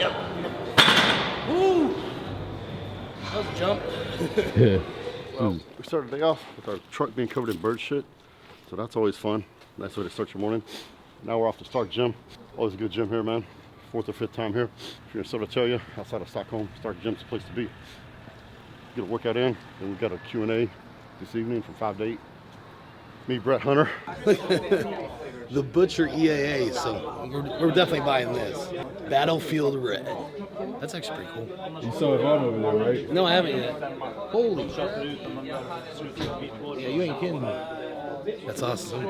Yep. Woo! That was a jump. Yeah. Well, we started the day off with our truck being covered in bird shit, so that's always fun. Nice way to start your morning. Now we're off to Stark Gym. Always a good gym here, man. 4th or 5th time here. If you're in Södertälje, outside of Stockholm, Stark Gym's the place to be. Get a workout in, and we've got a Q&A this evening from 5 to 8. Me, Brett Hunter. The Butcher EAA, so we're definitely buying this. Battlefield Red. That's actually pretty cool. You saw it on over there, right? No, I haven't yet. Holy shit. Yeah, you ain't kidding me. That's awesome.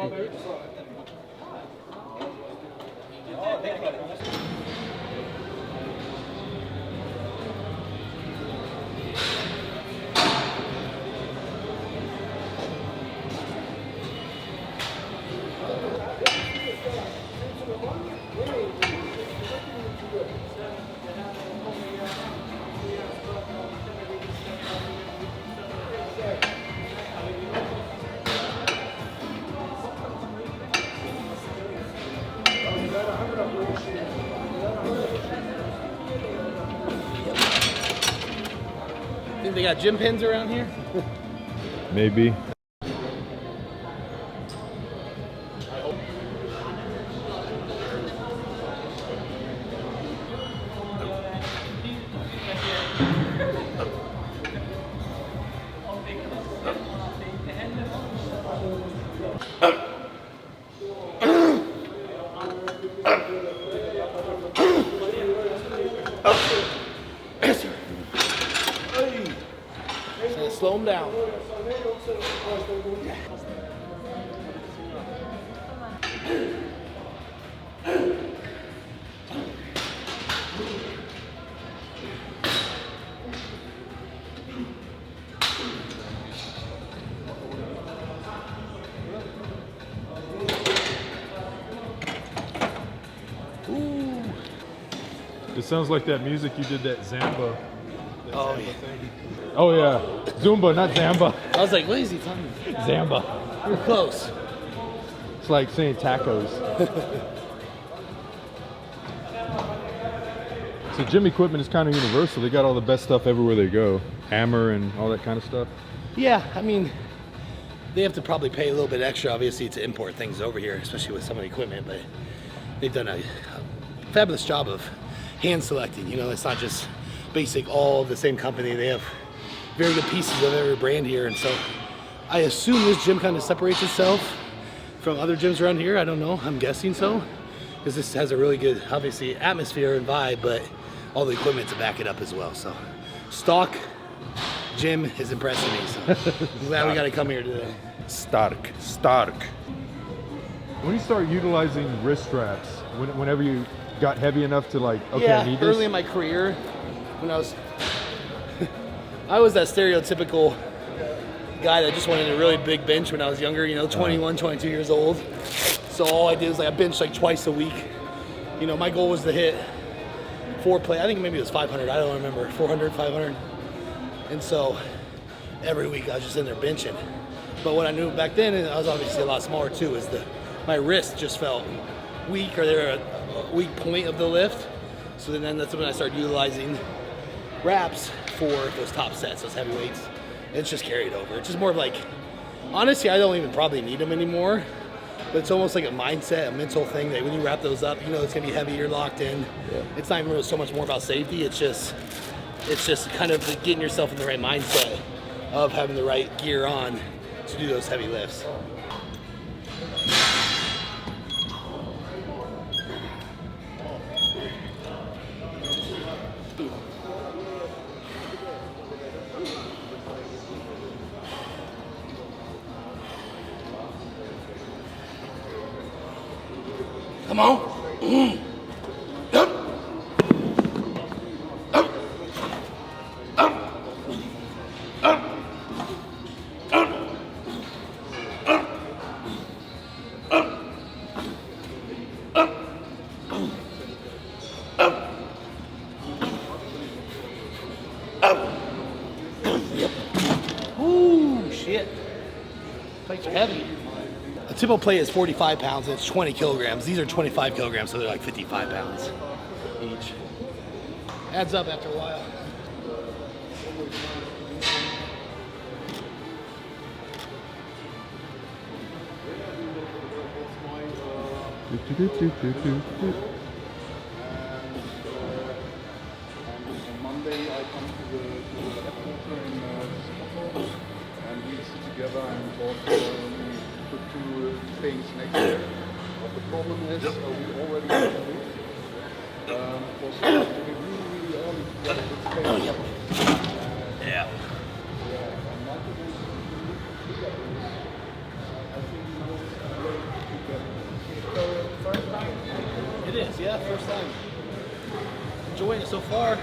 Think they got gym pins around here? Maybe. Slow them down. Ooh. It sounds like that music you did, that Zamba. Oh, yeah. Oh yeah, Zumba, not Zamba. I was like, what is he talking about? Zamba. You're close. It's like saying tacos. So gym equipment is kind of universal. They got all the best stuff everywhere they go. Hammer and all that kind of stuff. Yeah, I mean, they have to probably pay a little bit extra, obviously, to import things over here, especially with some of the equipment, but they've done a fabulous job of hand selecting. You know, it's not just basic, all the same company. They have very good pieces of every brand here, and so I assume this gym kind of separates itself from other gyms around here. I don't know, I'm guessing so, because this has a really good, obviously, atmosphere and vibe, but all the equipment to back it up as well. So stock gym is impressing me, so I'm glad we got to come here today. Stark. When you start utilizing wrist straps, whenever you got heavy enough to like, okay, Yeah, I need this? early in my career, when I was that stereotypical guy that just wanted a really big bench when I was younger, you know, 21, 22 years old. So all I did was like I benched like twice a week. You know, my goal was to hit 4 play. I think maybe it was 500. I don't remember, 400, 500. And so every week I was just in there benching. But what I knew back then, and I was obviously a lot smaller too, is my wrist just felt weak, or they're a weak point of the lift. So then that's when I started utilizing wraps for those top sets, those heavy weights. It's just carried over. It's just more of like, honestly, I don't even probably need them anymore, but it's almost like a mindset, a mental thing that when you wrap those up, you know it's gonna be heavy, you're locked in. Yeah. It's not even really so much more about safety, it's just kind of getting yourself in the right mindset of having the right gear on to do those heavy lifts. Come on. Up. Up. Up. Up. Up. Up. Up. Up. Up. Up. Yep. Ooh, shit. Plates are heavy. A typical plate is 45 pounds and it's 20 kilograms. These are 25 kilograms, so they're like 55 pounds each. Adds up after a while. On Monday I come to the headquarters in Singapore and we sit together and talk we could do things next year. But the problem is we already have to leave. Because we have to be really early to get a good space. Yeah. And Michael wants to look at this. I think he knows a way to get it. First time? It is, yeah, first time. Enjoying it so far.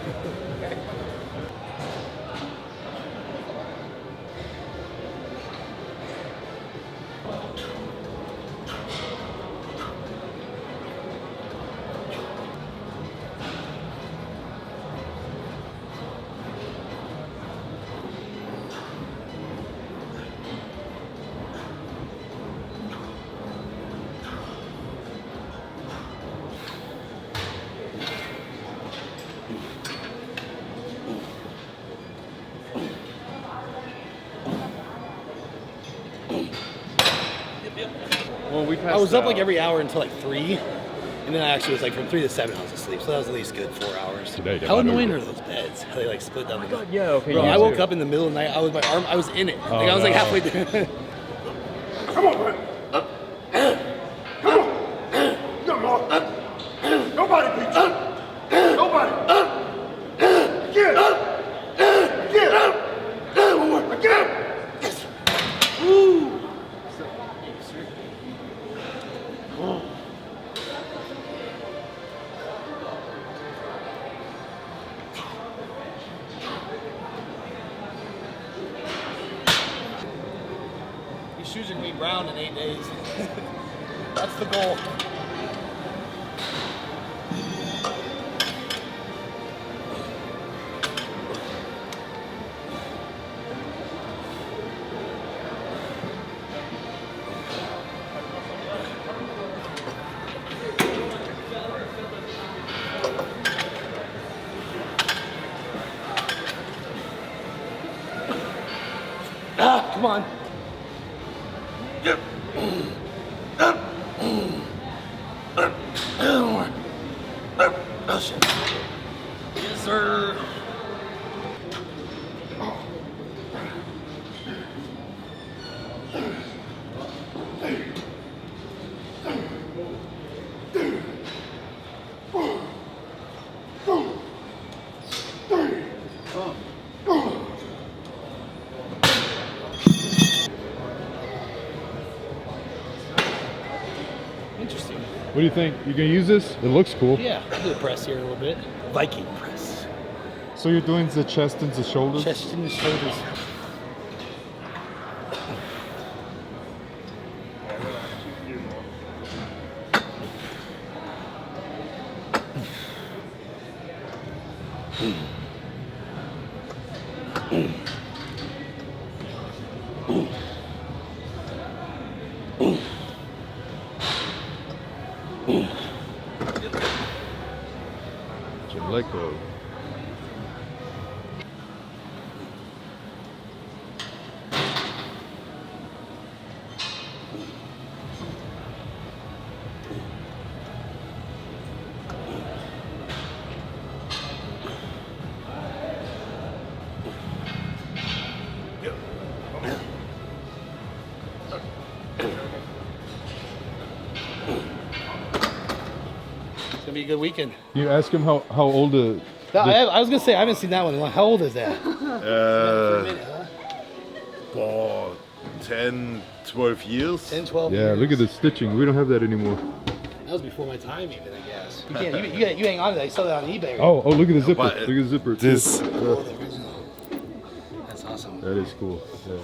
Well, we passed I was up out like every hour until like 3, and then I actually was like from 3 to 7 I was asleep, so that was at least good 4 hours. Today, How divided annoying over. are those beds? How they like split down the middle. Yeah, okay. Bro, you I woke too. up in the middle of the night. I was in it. Like, I was no. like halfway there. Come on, man. Come on. Come on. Nobody beats you. Nobody. Again. Again. One more. Again. Woo! These shoes are gonna be brown in 8 days. That's the goal. Ah, come on. Oh shit. Yes, sir. Interesting. What do you think? You gonna use this? It looks cool. Yeah, I'll do the press here a little bit. Viking press. So you're doing the chest and the shoulders? Chest and the shoulders. Jamaica. It's gonna be a good weekend. You ask him how old the I was gonna say I haven't seen that one in a while. How old is that? Uh, Minute, huh? for 10, 12 years. 10, 12 Yeah, years. look at the stitching. We don't have that anymore. That was before my time, even, I guess. You can't. You hang on to that. You saw that on eBay. Right? Oh, look at the zipper. but Look at the zipper. This, Oh, the original. That's awesome. That is cool. Yeah.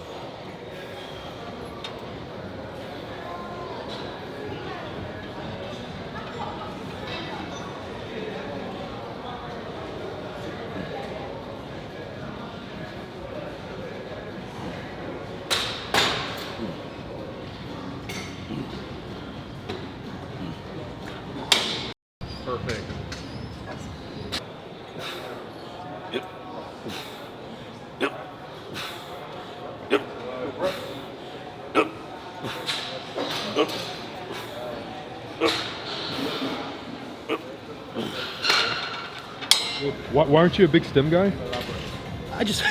perfect. Why aren't you a big stem guy? I just,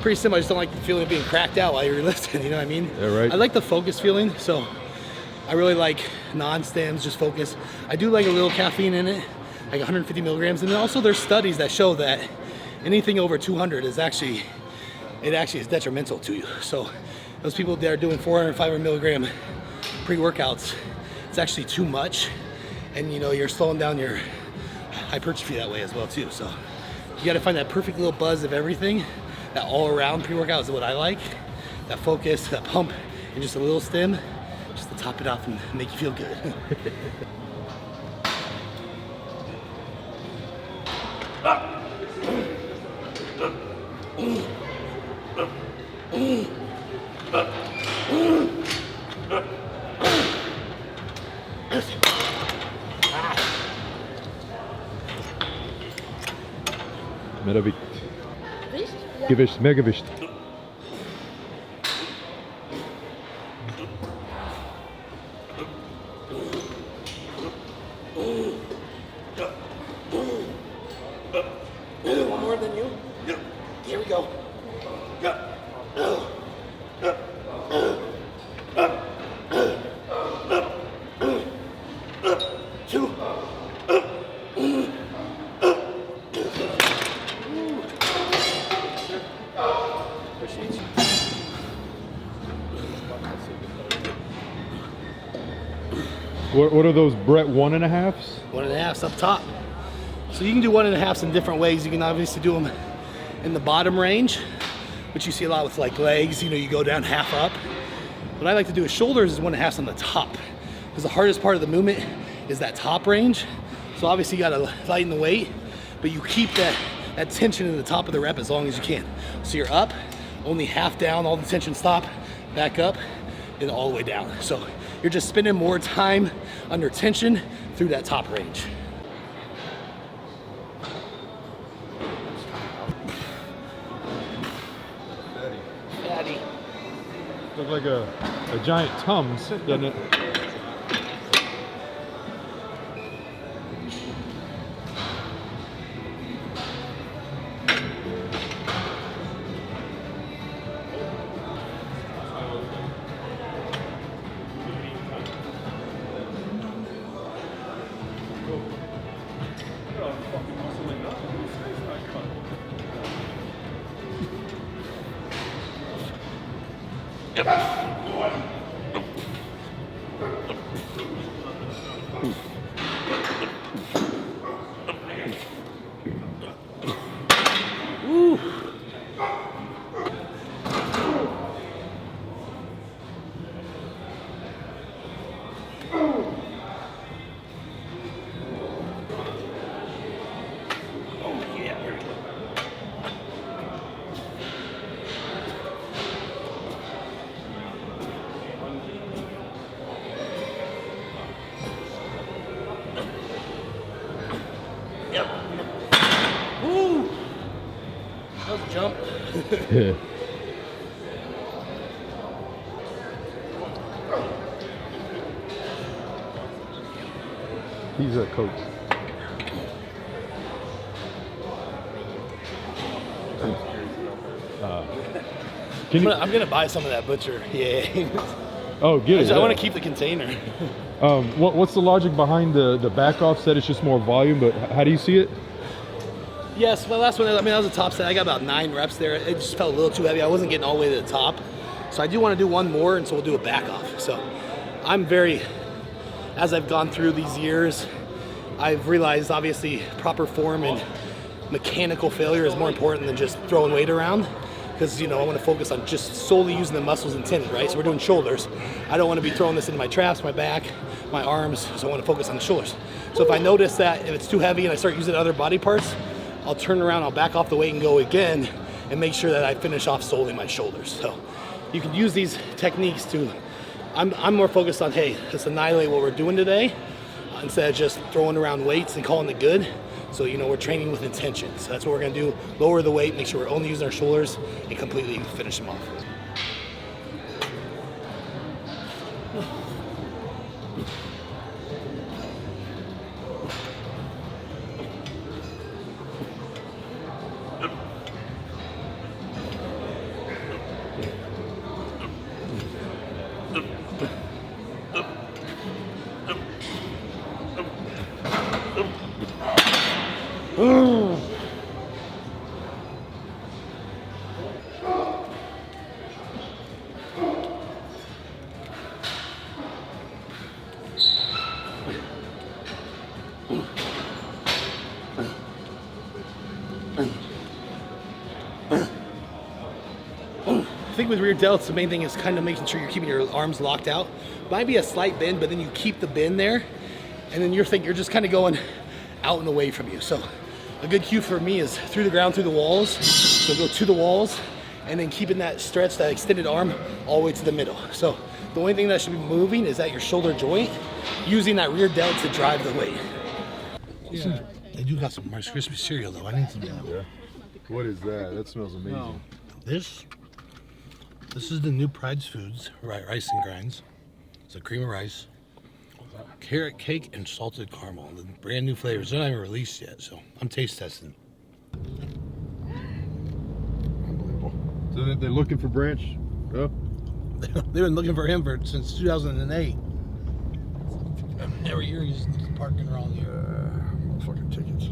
pretty simple, I just don't like the feeling of being cracked out while you're lifting, you know what I mean? Yeah, right. I like the focus feeling, so I really like non-stems, just focus. I do like a little caffeine in it, like 150 milligrams, and then also there's studies that show that anything over 200 is actually is detrimental to you. So those people that are doing 400, 500 milligram pre-workouts, it's actually too much, and you know, you're slowing down your hypertrophy that way as well too. So you got to find that perfect little buzz of everything. That all-around pre-workout is what I like. That focus, that pump, and just a little stem, just to top it off and make you feel good. Megawicht. Gewicht, mehr Gewicht. One more than you? Yeah. Here we go. Yeah. Two. What are those Brett 1.5s? 1.5s up top. So you can do 1.5s in different ways. You can obviously do them in the bottom range, which you see a lot with like legs, you know, you go down half up. What I like to do with shoulders is 1.5s on the top, because the hardest part of the movement is that top range. So obviously you gotta lighten the weight, but you keep that tension in the top of the rep as long as you can. So you're up, only half down, all the tension stop, back up, and all the way down. So you're just spending more time under tension through that top range. Fatty. Looks like a giant Tums, doesn't it? Jump. Yeah. He's a coach. I'm gonna buy some of that butcher. Yeah. Oh, get it. I want to keep the container. What's the logic behind the back off set? It's just more volume, but how do you see it? Yes, my last one, I mean, that was a top set. I got about 9 reps there. It just felt a little too heavy. I wasn't getting all the way to the top. So I do want to do one more, and so we'll do a back off. So I'm as I've gone through these years, I've realized obviously proper form and mechanical failure is more important than just throwing weight around. Because, you know, I want to focus on just solely using the muscles intended, right? So we're doing shoulders. I don't want to be throwing this into my traps, my back, my arms. So I want to focus on the shoulders. So if I notice that if it's too heavy and I start using other body parts, I'll turn around, I'll back off the weight and go again and make sure that I finish off solely my shoulders. So you can use these techniques to, I'm more focused on, hey, let's annihilate what we're doing today instead of just throwing around weights and calling it good. So, you know, we're training with intention. So that's what we're gonna do, lower the weight, make sure we're only using our shoulders and completely finish them off. I think with rear delts, the main thing is kind of making sure you're keeping your arms locked out. Might be a slight bend, but then you keep the bend there, and then you're just kind of going out and away from you. So a good cue for me is through the ground, through the walls. So go to the walls, and then keeping that stretch, that extended arm, all the way to the middle. So the only thing that should be moving is at your shoulder joint, using that rear delt to drive the weight. Yeah. They do got some Rice Krispie cereal though. I need some. Yeah. What is that? That smells amazing. This is the new Pride's Foods rice and grinds. It's a cream of rice, carrot cake, and salted caramel. The brand new flavors. They're not even released yet, so I'm taste testing. Unbelievable. So they're looking for Branch? Oh. They've been looking for him since 2008. Every year he's parking around here. Fucking tickets.